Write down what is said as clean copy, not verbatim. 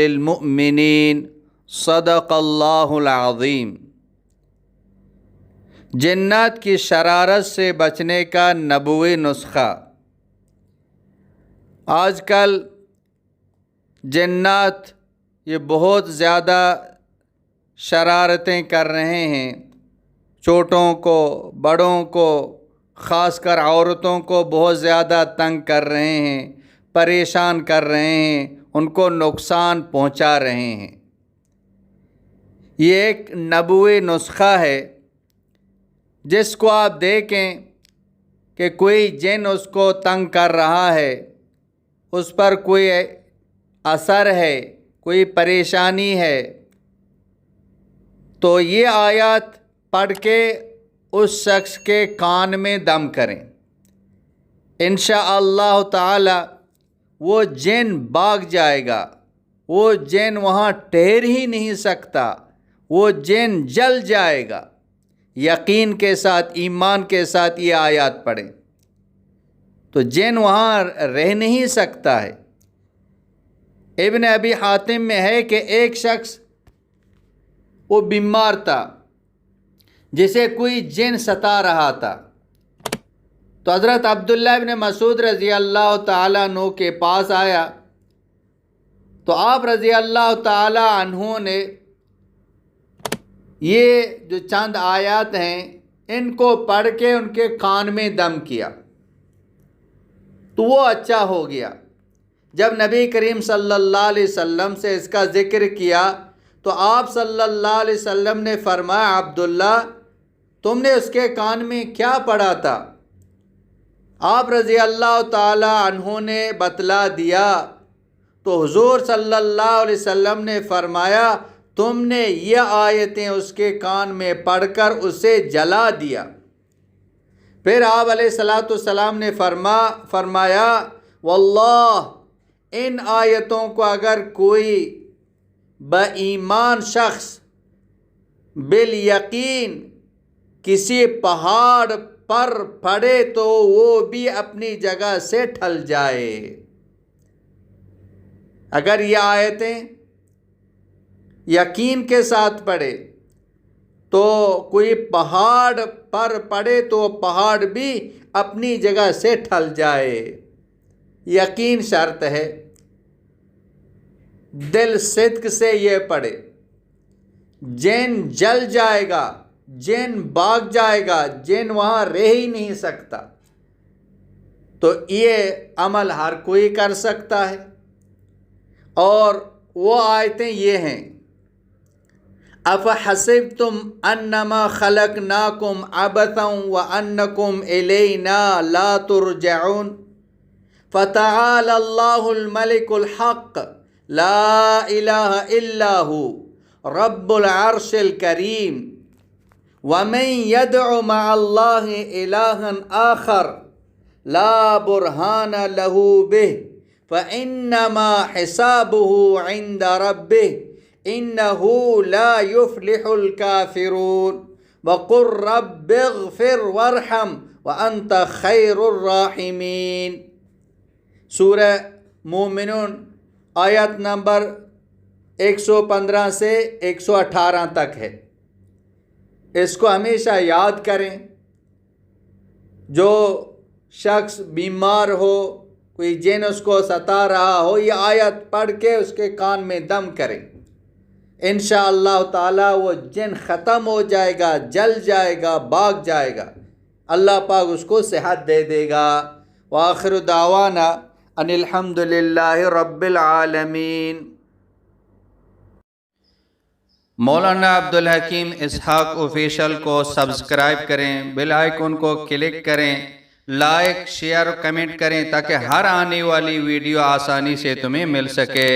للمؤمنین صدق اللہ العظیم۔ جنات کی شرارت سے بچنے کا نبوی نسخہ۔ آج کل جنات یہ بہت زیادہ شرارتیں کر رہے ہیں، چھوٹوں کو، بڑوں کو، خاص کر عورتوں کو بہت زیادہ تنگ کر رہے ہیں، پریشان کر رہے ہیں، ان کو نقصان پہنچا رہے ہیں۔ یہ ایک نبوی نسخہ ہے جس کو آپ دیکھیں کہ کوئی جن اس کو تنگ کر رہا ہے، اس پر کوئی اثر ہے، کوئی پریشانی ہے، تو یہ آیات پڑھ کے اس شخص کے کان میں دم کریں، انشاءاللہ تعالی وہ جن بھاگ جائے گا، وہ جن وہاں ٹھہر ہی نہیں سکتا، وہ جن جل جائے گا۔ یقین کے ساتھ، ایمان کے ساتھ یہ آیات پڑھیں تو جن وہاں رہ نہیں سکتا ہے۔ ابن ابی حاتم میں ہے کہ ایک شخص وہ بیمار تھا جسے کوئی جن ستا رہا تھا، تو حضرت عبداللہ ابن مسعود رضی اللہ تعالیٰ عنہ کے پاس آیا، تو آپ رضی اللہ تعالیٰ عنہ نے یہ جو چند آیات ہیں ان کو پڑھ کے ان کے کان میں دم کیا تو وہ اچھا ہو گیا۔ جب نبی کریم صلی اللہ علیہ وسلم سے اس کا ذکر کیا تو آپ صلی اللہ علیہ وسلم نے فرمایا، عبداللہ تم نے اس کے کان میں کیا پڑھا تھا؟ آپ رضی اللہ تعالی عنہ نے بتلا دیا تو حضور صلی اللہ علیہ وسلم نے فرمایا، تم نے یہ آیتیں اس کے کان میں پڑھ کر اسے جلا دیا۔ پھر آپ علیہ الصلوۃ والسلام نے فرمایا، واللہ ان آیتوں کو اگر کوئی با ایمان شخص بالیقین کسی پہاڑ پر پڑے تو وہ بھی اپنی جگہ سے ٹھل جائے۔ اگر یہ آیتیں یقین کے ساتھ پڑھے تو کوئی پہاڑ پر پڑے تو پہاڑ بھی اپنی جگہ سے ٹھل جائے۔ یقین شرط ہے، دل صدق سے یہ پڑھے، جن جل جائے گا، جن بھاگ جائے گا، جن وہاں رہ ہی نہیں سکتا۔ تو یہ عمل ہر کوئی کر سکتا ہے، اور وہ آیتیں یہ ہیں، افحسبتم انما خلقناکم عبثا وانکم الینا لا ترجعون فتعالی اللہ الملک الحق لا الہ الا ہو رب العرش الکریم ومن يدع مع اللہ الہا آخر لا برہان له به فإنما حسابه عند ربه انہ لا یفلح الکافرون وقل رب اغفر وارحم وانت خیر الراحمین۔ سورہ مومنون آیت نمبر 115 سے 118 تک ہے۔ اس کو ہمیشہ یاد کریں۔ جو شخص بیمار ہو، کوئی جن اس کو ستا رہا ہو، یہ آیت پڑھ کے اس کے کان میں دم کریں، انشاءاللہ تعالی وہ جن ختم ہو جائے گا، جل جائے گا، بھاگ جائے گا، اللہ پاک اس کو صحت دے دے گا۔ وآخر دعوانا ان الحمد للہ رب العالمین۔ مولانا عبدالحکیم اسحاق آفیشل کو سبسکرائب کریں، بیل آئیکن کو کلک کریں، لائک، شیئر، کمنٹ کریں تاکہ ہر آنے والی ویڈیو آسانی سے تمہیں مل سکے۔